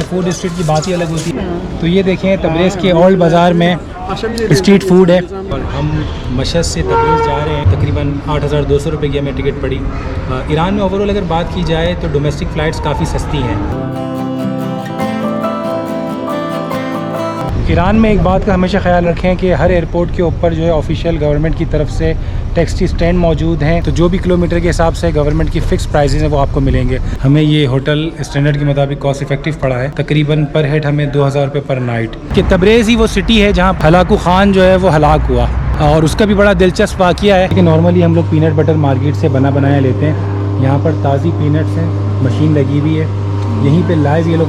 Food street की बात ही अलग होती है। तो ये देखें तबरेज़ के ओल्ड बाज़ार में स्ट्रीट फूड है और हम मशहद से तबरेज़ जा रहे हैं। तकरीबन 8,200 रुपये की हमें टिकट पड़ी। ईरान में ओवरऑल अगर बात की जाए तो डोमेस्टिक फ़्लाइट्स काफ़ी सस्ती हैं। ईरान में एक बात का हमेशा ख्याल रखें कि हर एयरपोर्ट के ऊपर जो है ऑफिशियल गवर्नमेंट की तरफ से टैक्सी स्टैंड मौजूद हैं। तो जो भी किलोमीटर के हिसाब से गवर्नमेंट की फ़िक्स प्राइसेस हैं वो आपको मिलेंगे। हमें ये होटल स्टैंडर्ड के मुताबिक कॉस्ट इफेक्टिव पड़ा है। तकरीबन पर हेड हमें 2,000 रुपये पर नाइट। कि तबरेज़ ही वो सिटी है जहाँ हलाकू ख़ान जो है वो हलाक हुआ और उसका भी बड़ा दिलचस्प वाक़या है कि नॉर्मली हम लोग पीनट बटर मार्केट से बना बनाया लेते हैं। यहाँ पर ताज़ी पीनट्स हैं, मशीन लगी हुई है, यहीं पर लाइव ये लोग